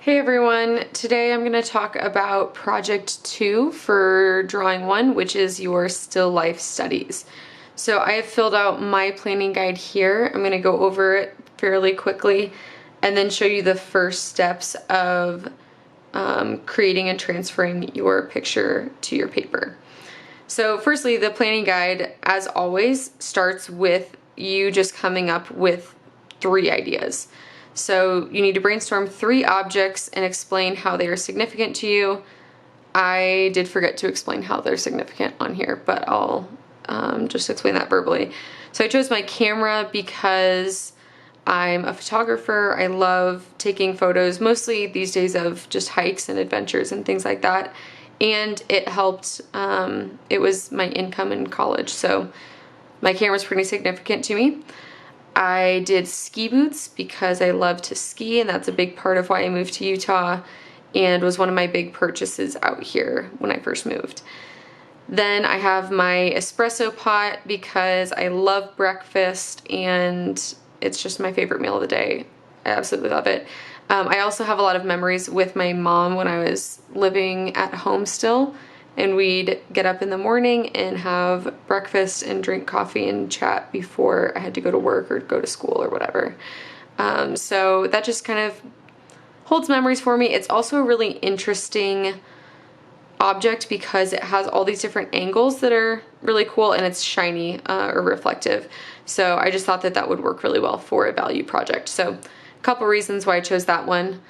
Hey everyone, today I'm going to talk about project 2 for drawing 1, which is your still life studies. So I have filled out my planning guide here. I'm going to go over it fairly quickly and then show you the first steps of creating and transferring your picture to your paper. So firstly, the planning guide, as always, starts with you just coming up with 3 ideas. So you need to brainstorm 3 objects and explain how they are significant to you. I did forget to explain how they're significant on here, but I'll just explain that verbally. So I chose my camera because I'm a photographer. I love taking photos, mostly these days of just hikes and adventures and things like that. And it helped, it was my income in college, so my camera's pretty significant to me. I did ski boots because I love to ski, and that's a big part of why I moved to Utah and was one of my big purchases out here when I first moved. Then I have my espresso pot because I love breakfast and it's just my favorite meal of the day. I absolutely love it. I also have a lot of memories with my mom when I was living at home still, and we'd get up in the morning and have breakfast and drink coffee and chat before I had to go to work or go to school or whatever. So that just kind of holds memories for me. It's also a really interesting object because it has all these different angles that are really cool, and it's shiny or reflective. So I just thought that that would work really well for a value project. So a couple reasons why I chose that one.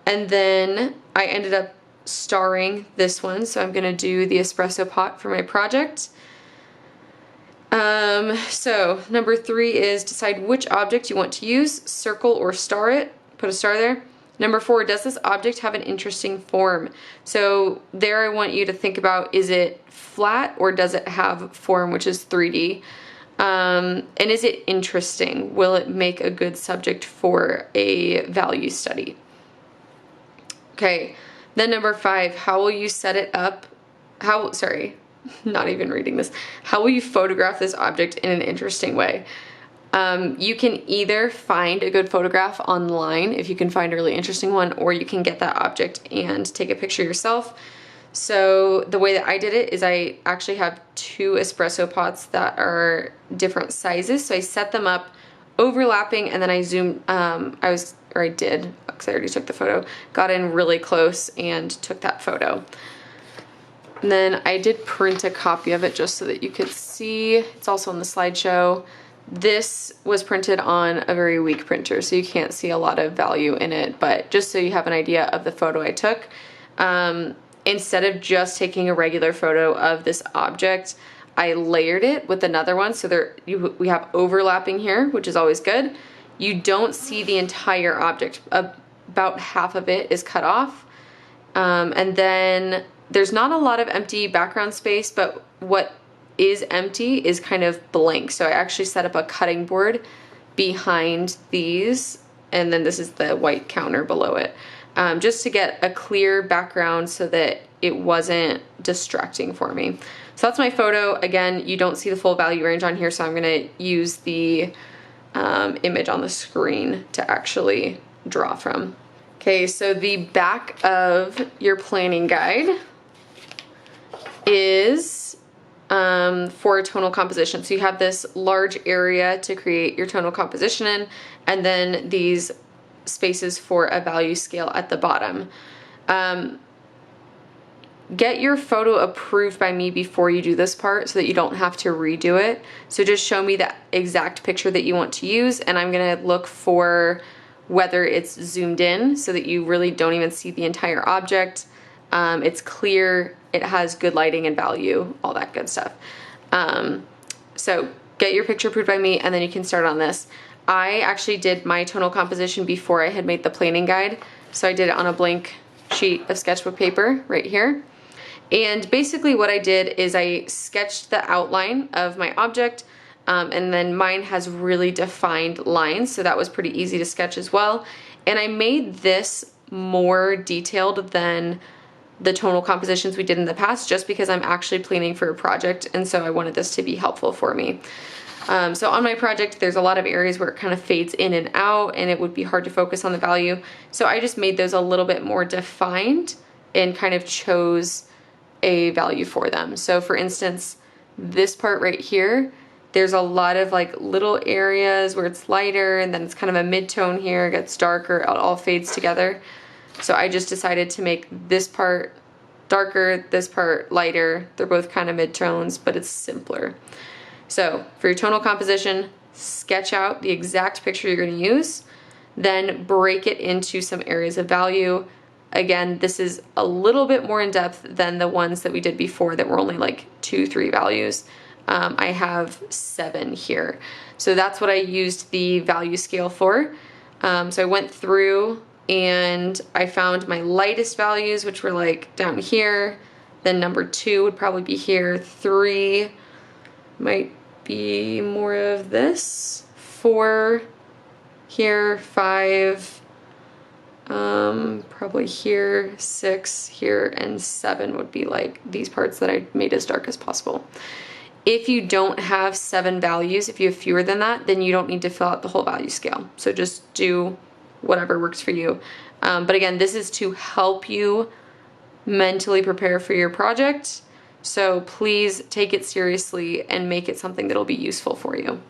And then I ended up starring this one, so I'm gonna do the espresso pot for my project. So number 3 is decide which object you want to use, circle or star it, put a star there. Number 4, does this object have an interesting form? So there I want you to think about, is it flat or does it have form, which is 3D? And is it interesting? Will it make a good subject for a value study? Okay. Then number 5, how will you set it up? Not even reading this. How will you photograph this object in an interesting way? You can either find a good photograph online if you can find a really interesting one, or you can get that object and take a picture yourself. So the way that I did it is I actually have 2 espresso pots that are different sizes. So I set them up overlapping, and then I zoomed, I did, because I already took the photo, got in really close and took that photo. And then I did print a copy of it just so that you could see. It's also on the slideshow. This was printed on a very weak printer, so you can't see a lot of value in it, but just so you have an idea of the photo I took, instead of just taking a regular photo of this object, I layered it with another one, so we have overlapping here, which is always good. You don't see the entire object. About half of it is cut off. And then there's not a lot of empty background space, but what is empty is kind of blank. So I actually set up a cutting board behind these, and then this is the white counter below it, just to get a clear background so that it wasn't distracting for me. So that's my photo. Again, you don't see the full value range on here, so I'm gonna use the image on the screen to actually draw from. Okay, so the back of your planning guide is for a tonal composition. So you have this large area to create your tonal composition in, and then these spaces for a value scale at the bottom. Get your photo approved by me before you do this part so that you don't have to redo it. So just show me the exact picture that you want to use, and I'm gonna look for whether it's zoomed in so that you really don't even see the entire object. It's clear, it has good lighting and value, all that good stuff. So get your picture approved by me, and then you can start on this. I actually did my tonal composition before I had made the planning guide. So I did it on a blank sheet of sketchbook paper right here. And basically what I did is I sketched the outline of my object, and then mine has really defined lines, so that was pretty easy to sketch as well. And I made this more detailed than the tonal compositions we did in the past, just because I'm actually planning for a project, and so I wanted this to be helpful for me. So on my project, there's a lot of areas where it kind of fades in and out and it would be hard to focus on the value. So I just made those a little bit more defined and kind of chose a value for them. So for instance, this part right here, there's a lot of like little areas where it's lighter and then it's kind of a mid-tone here, it gets darker, it all fades together. So I just decided to make this part darker, this part lighter. They're both kind of mid-tones, but it's simpler. So for your tonal composition, sketch out the exact picture you're going to use, then break it into some areas of value. Again, this is a little bit more in depth than the ones that we did before that were only like 2-3 values. I have 7 here. So that's what I used the value scale for. So I went through and I found my lightest values, which were like down here. Then number 2 would probably be here. 3 might be more of this. 4 here. 5 probably here. 6 here, and 7 would be like these parts that I made as dark as possible. If you don't have 7 values, if you have fewer than that, then you don't need to fill out the whole value scale. So just do whatever works for you. But again, this is to help you mentally prepare for your project. So please take it seriously and make it something that'll be useful for you.